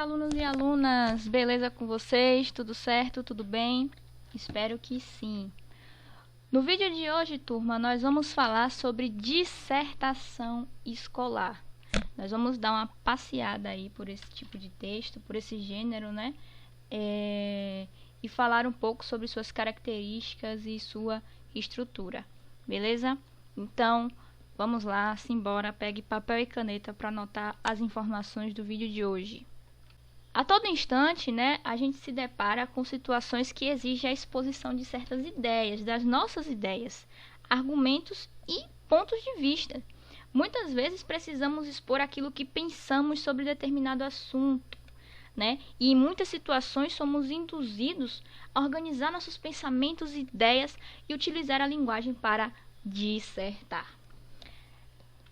alunos e alunas, beleza com vocês? Tudo certo? Tudo bem? Espero que sim. No vídeo de hoje, turma, nós vamos falar sobre dissertação escolar. Nós vamos dar uma passeada aí por esse tipo de texto, por esse gênero, né? E falar um pouco sobre suas características e sua estrutura, beleza? Então, vamos lá, simbora, pegue papel e caneta para anotar as informações do vídeo de hoje. A todo instante, né, a gente se depara com situações que exigem a exposição de certas ideias, das nossas ideias, argumentos e pontos de vista. Muitas vezes precisamos expor aquilo que pensamos sobre determinado assunto, né? E em muitas situações somos induzidos a organizar nossos pensamentos e ideias e utilizar a linguagem para dissertar.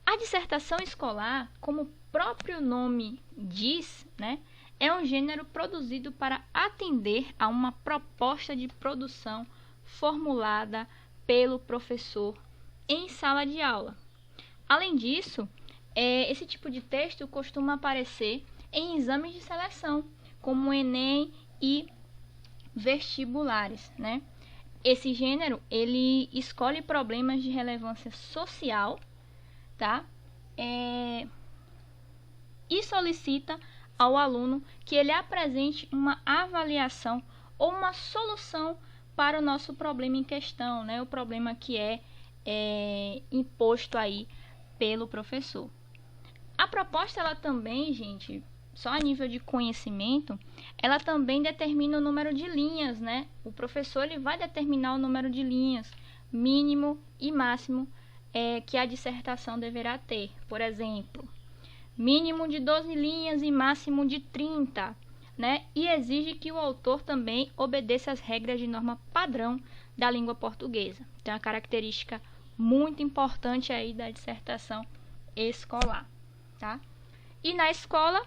A dissertação escolar, como o próprio nome diz, né, é um gênero produzido para atender a uma proposta de produção formulada pelo professor em sala de aula. Além disso, esse tipo de texto costuma aparecer em exames de seleção, como o Enem e vestibulares, né? Esse gênero, ele escolhe problemas de relevância social, tá? E solicita ao aluno que ele apresente uma avaliação ou uma solução para o nosso problema em questão, né? O problema que é imposto aí pelo professor. A proposta, ela também, gente, só a nível de conhecimento, ela também determina o número de linhas, né? O professor, ele vai determinar o número de linhas mínimo e máximo que a dissertação deverá ter. Por exemplo, mínimo de 12 linhas e máximo de 30, né? E exige que o autor também obedeça às regras de norma padrão da língua portuguesa. Então, é uma característica muito importante aí da dissertação escolar, tá? E na escola,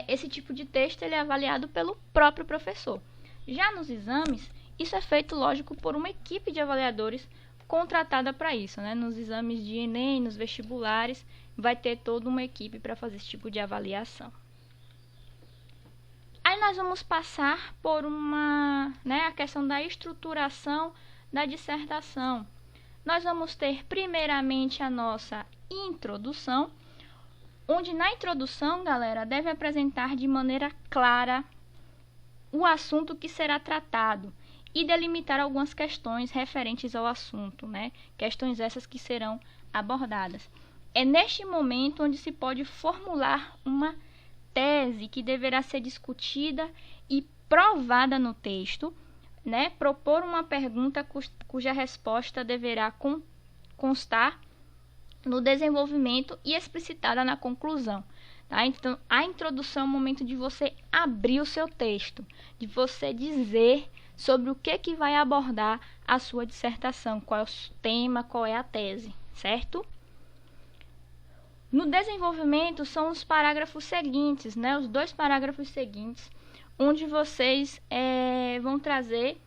esse tipo de texto ele é avaliado pelo próprio professor. Já nos exames, isso é feito, lógico, por uma equipe de avaliadores contratada para isso, né? Nos exames de Enem, nos vestibulares, vai ter toda uma equipe para fazer esse tipo de avaliação. Aí nós vamos passar por a questão da estruturação da dissertação. Nós vamos ter primeiramente a nossa introdução, onde na introdução, galera, deve apresentar de maneira clara o assunto que será tratado e delimitar algumas questões referentes ao assunto, né? Questões essas que serão abordadas. É neste momento onde se pode formular uma tese que deverá ser discutida e provada no texto, né? Propor uma pergunta cuja resposta deverá constar no desenvolvimento e explicitada na conclusão. Tá? Então, a introdução é o momento de você abrir o seu texto, de você dizer sobre o que vai abordar a sua dissertação, qual é o tema, qual é a tese, certo? No desenvolvimento são os parágrafos seguintes, né? Os 2 parágrafos seguintes, onde vocês vão trazer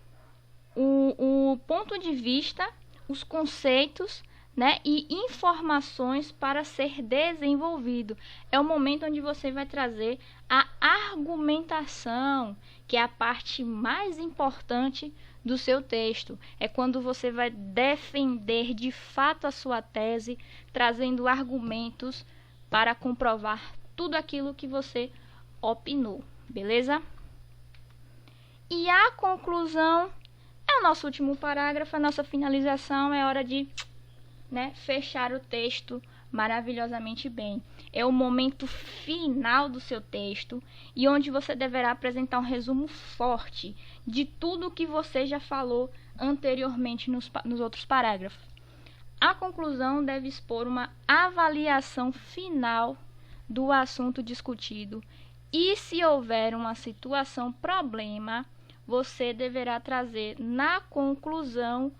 o ponto de vista, os conceitos, né, e informações para ser desenvolvido. É o momento onde você vai trazer a argumentação, que é a parte mais importante do seu texto. É quando você vai defender de fato a sua tese, trazendo argumentos para comprovar tudo aquilo que você opinou, beleza? E a conclusão é o nosso último parágrafo, a nossa finalização. É hora de fechar o texto maravilhosamente bem. É o momento final do seu texto e onde você deverá apresentar um resumo forte de tudo o que você já falou anteriormente nos outros parágrafos. A conclusão deve expor uma avaliação final do assunto discutido e, se houver uma situação problema, você deverá trazer na conclusão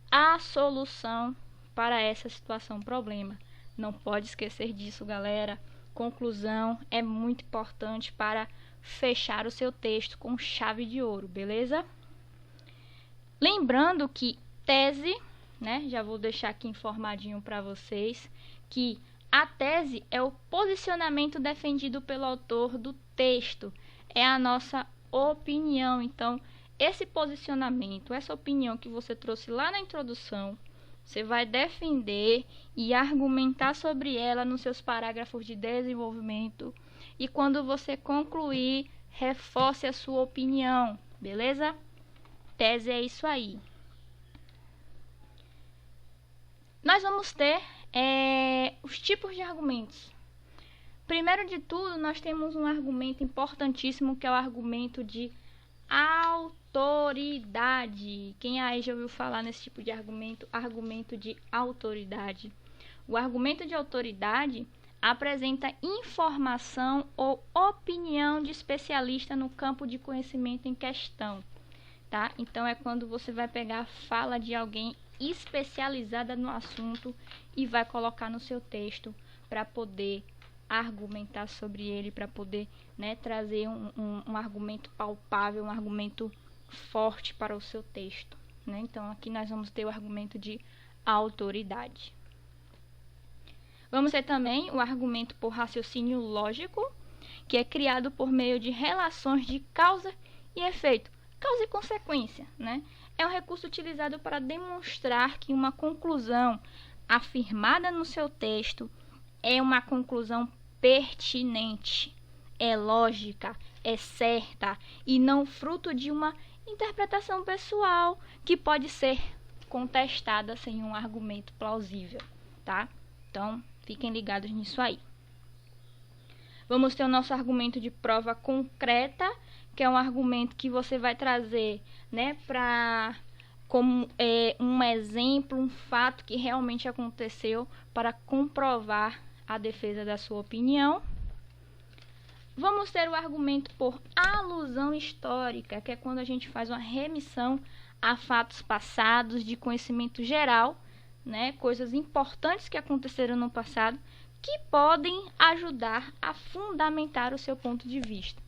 a solução para essa situação problema. Não pode esquecer disso, galera. Conclusão é muito importante para fechar o seu texto com chave de ouro, beleza? Lembrando que tese, né, já vou deixar aqui informadinho para vocês, que A tese é o posicionamento defendido pelo autor do texto, é a nossa opinião. Então, esse posicionamento, essa opinião que você trouxe lá na introdução, você vai defender e argumentar sobre ela nos seus parágrafos de desenvolvimento. E quando você concluir, reforce a sua opinião, beleza? Tese é isso aí. Nós vamos ter os tipos de argumentos. Primeiro de tudo, nós temos um argumento importantíssimo, que é o argumento de autoridade. Quem aí já ouviu falar nesse tipo de argumento? Argumento de autoridade. O argumento de autoridade apresenta informação ou opinião de especialista no campo de conhecimento em questão, tá? Então, é quando você vai pegar a fala de alguém especializada no assunto e vai colocar no seu texto para poder argumentar sobre ele, para poder, né, trazer um argumento palpável, um argumento forte para o seu texto, né? Então, aqui nós vamos ter o argumento de autoridade. Vamos ter também o argumento por raciocínio lógico, que é criado por meio de relações de causa e efeito, causa e consequência, né? É um recurso utilizado para demonstrar que uma conclusão afirmada no seu texto é uma conclusão pertinente, é lógica, é certa e não fruto de uma interpretação pessoal que pode ser contestada sem um argumento plausível, tá? Então, fiquem ligados nisso aí. Vamos ter o nosso argumento de prova concreta, que é um argumento que você vai trazer, né, como um exemplo, um fato que realmente aconteceu para comprovar a defesa da sua opinião. Vamos ter o argumento por alusão histórica, que é quando a gente faz uma remissão a fatos passados de conhecimento geral, né, coisas importantes que aconteceram no passado, que podem ajudar a fundamentar o seu ponto de vista,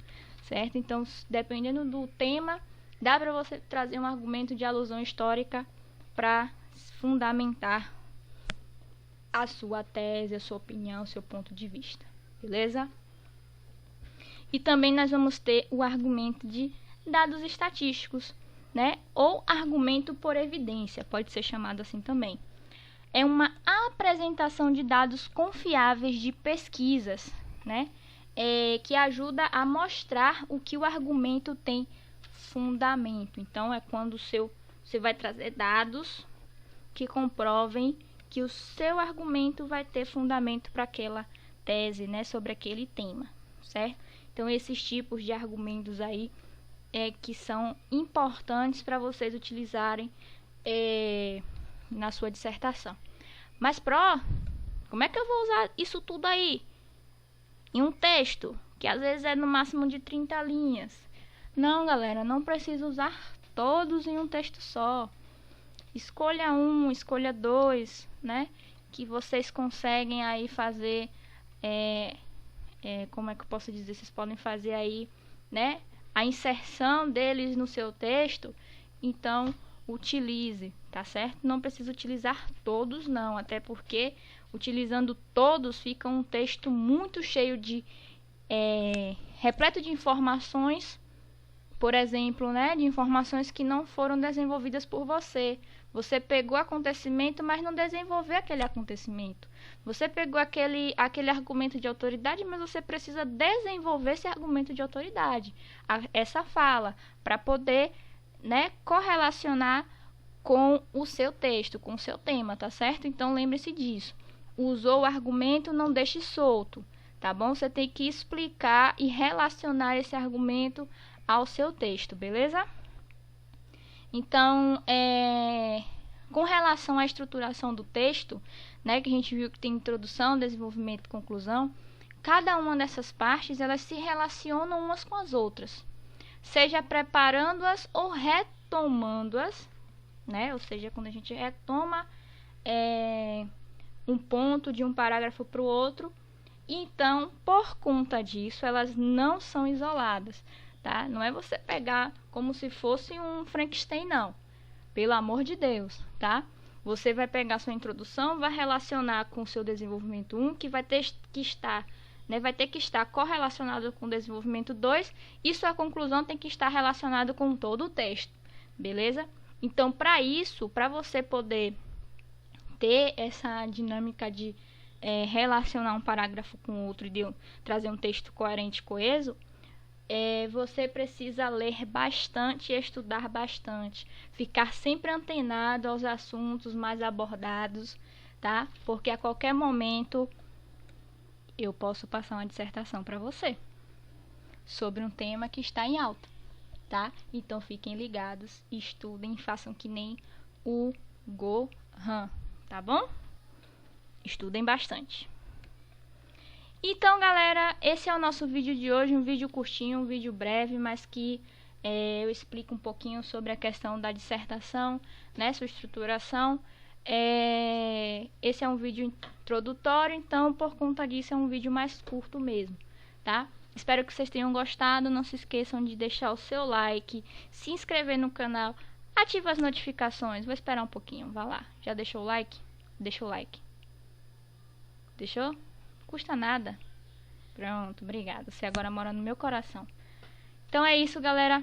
certo? Então, dependendo do tema, dá para você trazer um argumento de alusão histórica para fundamentar a sua tese, a sua opinião, o seu ponto de vista, beleza? E também nós vamos ter o argumento de dados estatísticos, né? Ou argumento por evidência, pode ser chamado assim também. É uma apresentação de dados confiáveis de pesquisas, né? Que ajuda a mostrar o que o argumento tem fundamento. Então, é quando você vai trazer dados que comprovem que o seu argumento vai ter fundamento para aquela tese, né, sobre aquele tema, certo? Então, esses tipos de argumentos aí que são importantes para vocês utilizarem na sua dissertação. Mas, como é que eu vou usar isso tudo aí em um texto, que às vezes é no máximo de 30 linhas? Não, galera, não precisa usar todos em um texto só. Escolha um, escolha dois, né? Que vocês conseguem aí fazer, como é que eu posso dizer? Vocês podem fazer aí, né, a inserção deles no seu texto. Então, utilize, tá certo? Não precisa utilizar todos, não. Até porque, utilizando todos, fica um texto muito cheio de... repleto de informações, por exemplo, né, de informações que não foram desenvolvidas por você. Você pegou o acontecimento, mas não desenvolveu aquele acontecimento. Você pegou aquele argumento de autoridade, mas você precisa desenvolver esse argumento de autoridade, essa fala, para poder, né, correlacionar com o seu texto, com o seu tema, tá certo? Então, lembre-se disso. Usou o argumento, não deixe solto, tá bom? Você tem que explicar e relacionar esse argumento ao seu texto, beleza? Então, com relação à estruturação do texto, né, que a gente viu que tem introdução, desenvolvimento e conclusão, cada uma dessas partes, elas se relacionam umas com as outras, seja preparando-as ou retomando-as, né? Ou seja, quando a gente retoma um ponto de um parágrafo para o outro, então, por conta disso, elas não são isoladas, tá? Não é você pegar como se fosse um Frankenstein, não. Pelo amor de Deus, tá? Você vai pegar sua introdução, vai relacionar com o seu desenvolvimento 1, que vai ter que estar, né, correlacionado com o desenvolvimento 2, e sua conclusão tem que estar relacionada com todo o texto, beleza? Então, para isso, para você poder ter essa dinâmica de relacionar um parágrafo com outro e trazer um texto coerente e coeso, você precisa ler bastante e estudar bastante. Ficar sempre antenado aos assuntos mais abordados, tá? Porque a qualquer momento eu posso passar uma dissertação para você sobre um tema que está em alta, tá? Então fiquem ligados, estudem, façam que nem o Gohan, tá bom? Estudem bastante. Então, galera, esse é o nosso vídeo de hoje, um vídeo curtinho, um vídeo breve, mas que eu explico um pouquinho sobre a questão da dissertação, né, sua estruturação. Esse é um vídeo introdutório, então, por conta disso, é um vídeo mais curto mesmo, tá? Espero que vocês tenham gostado, não se esqueçam de deixar o seu like, se inscrever no canal, ativa as notificações. Vou esperar um pouquinho, vá lá. Já deixou o like? Deixa o like. Deixou? Custa nada. Pronto, obrigada. Você agora mora no meu coração. Então é isso, galera.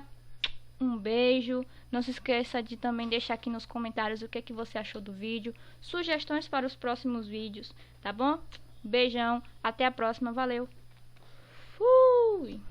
Um beijo. Não se esqueça de também deixar aqui nos comentários o que você achou do vídeo. Sugestões para os próximos vídeos, tá bom? Beijão. Até a próxima. Valeu. Fui!